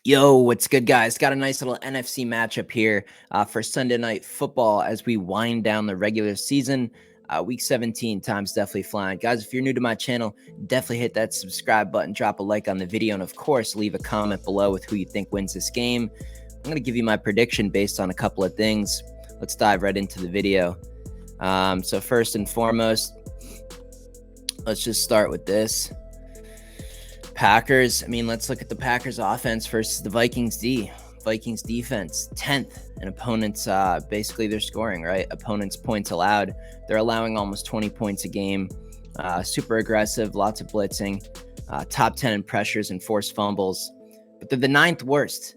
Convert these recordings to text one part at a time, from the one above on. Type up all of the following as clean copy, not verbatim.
Yo, what's good, guys? Got a nice little NFC matchup here for Sunday Night Football as we wind down the regular season. Week 17, time's definitely flying. Guys, if you're new to my channel, definitely hit that subscribe button, drop a like on the video, and of course, leave a comment below with who you think wins this game. I'm going to give you my prediction based on a couple of things. Let's dive right into the video. So first and foremost, let's just start with this. Packers, let's look at the Packers offense versus the Vikings Vikings defense, 10th, and opponents, basically they're scoring, right? Opponents' points allowed. They're allowing almost 20 points a game. Super aggressive, lots of blitzing, top 10 in pressures and forced fumbles. But they're the ninth worst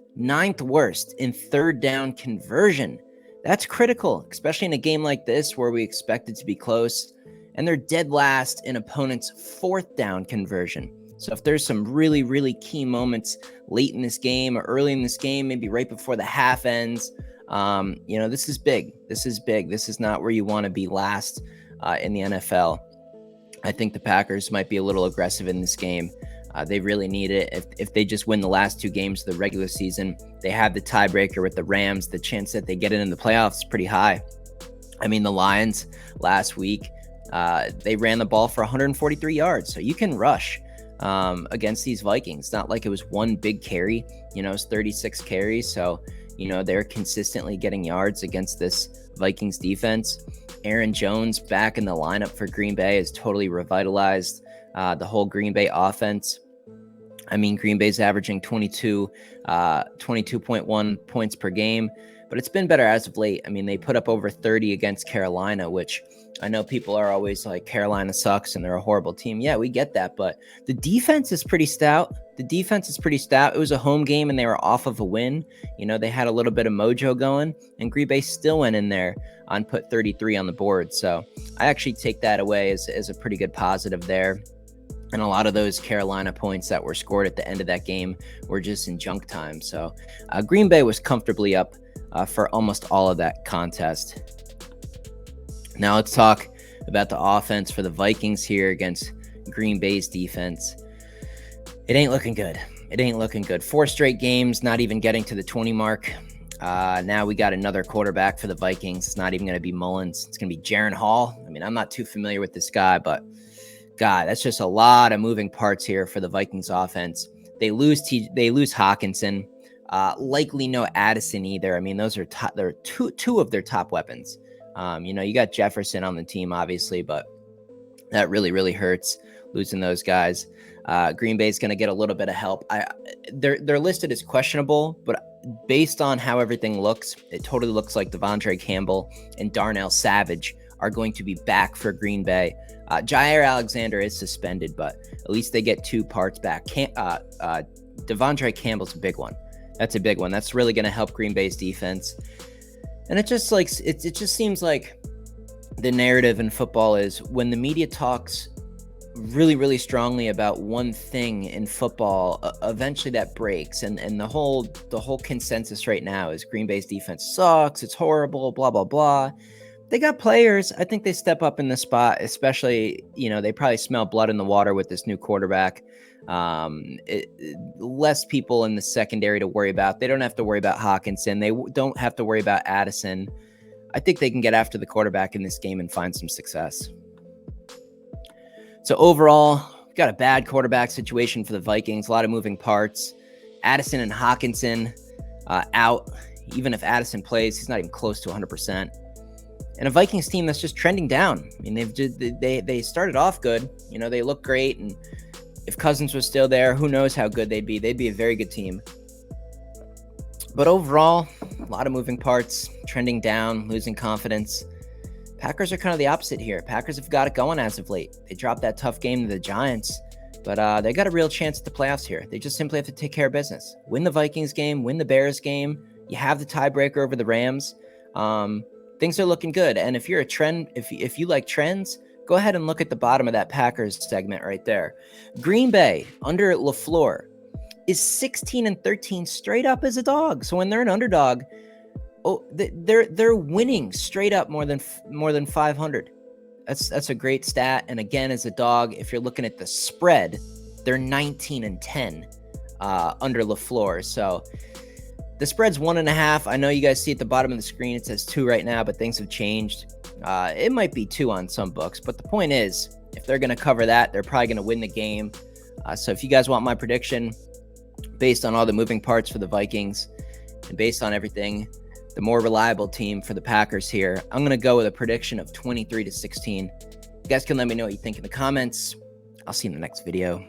in third down conversion. That's critical, especially in a game like this where we expect it to be close. And they're dead last in opponents' fourth down conversion. So if there's some really, really key moments late in this game or early in this game, maybe right before the half ends, this is big. This is big. This is not where you want to be last in the NFL. I think the Packers might be a little aggressive in this game. They really need it. If they just win the last two games of the regular season, they have the tiebreaker with the Rams. The chance that they get it in the playoffs is pretty high. The Lions last week, they ran the ball for 143 yards. So you can rush against these Vikings. Not like it was one big carry, it's 36 carries. So, they're consistently getting yards against this Vikings defense. Aaron Jones back in the lineup for Green Bay has totally revitalized the whole Green Bay offense. Green Bay's averaging 22.1 points per game, but it's been better as of late. They put up over 30 against Carolina, which I know people are always like, Carolina sucks and they're a horrible team. Yeah, we get that, but the defense is pretty stout. It was a home game and they were off of a win. They had a little bit of mojo going, and Green Bay still went in there and put 33 on the board. So I actually take that away as a pretty good positive there. And a lot of those Carolina points that were scored at the end of that game were just in junk time. So Green Bay was comfortably up for almost all of that contest. Now let's talk about the offense for the Vikings here against Green Bay's defense. It ain't looking good. 4 straight games, not even getting to the 20 mark. Now we got another quarterback for the Vikings. It's not even going to be Mullins. It's going to be Jaren Hall. I'm not too familiar with this guy, but God, that's just a lot of moving parts here for the Vikings offense. They lose Hawkinson. Likely no Addison either. Those are they're two of their top weapons. You got Jefferson on the team, obviously, but that really, really hurts losing those guys. Green Bay's going to get a little bit of help. They're listed as questionable, but based on how everything looks, it totally looks like Devondre Campbell and Darnell Savage are going to be back for Green Bay. Jair Alexander is suspended, but at least they get 2 parts back. Devondre Campbell's a big one. That's a big one. That's really going to help Green Bay's defense. And it just seems like the narrative in football is when the media talks really, really strongly about one thing in football, eventually that breaks. And the whole consensus right now is Green Bay's defense sucks. It's horrible, blah, blah, blah. They got players. I think they step up in the spot, especially, they probably smell blood in the water with this new quarterback. Less people in the secondary to worry about. They don't have to worry about Hawkinson. They don't have to worry about Addison. I think they can get after the quarterback in this game and find some success. So overall, we've got a bad quarterback situation for the Vikings. A lot of moving parts. Addison and Hawkinson out. Even if Addison plays, he's not even close to 100%. And a Vikings team that's just trending down. They started off good. They look great, and if Cousins was still there, who knows how good they'd be. They'd be a very good team. But overall, a lot of moving parts, trending down, losing confidence. Packers are kind of the opposite here. Packers have got it going as of late. They dropped that tough game to the Giants, but they got a real chance at the playoffs here. They just simply have to take care of business. Win the Vikings game, win the Bears game. You have the tiebreaker over the Rams. Things are looking good. And if you're a trend, if you like trends, go ahead and look at the bottom of that Packers segment right there. Green Bay under LaFleur is 16-13 straight up as a dog. So when they're an underdog, they're winning straight up more than 500. That's a great stat. And again, as a dog, if you're looking at the spread, they're 19-10. under LaFleur. So the spread's 1.5. I know you guys see at the bottom of the screen it says 2 right now, but things have changed. It might be 2 on some books, but the point is, if they're going to cover that, they're probably going to win the game. So if you guys want my prediction based on all the moving parts for the Vikings and based on everything, the more reliable team for the Packers here, I'm going to go with a prediction of 23-16. You guys can let me know what you think in the comments. I'll see you in the next video.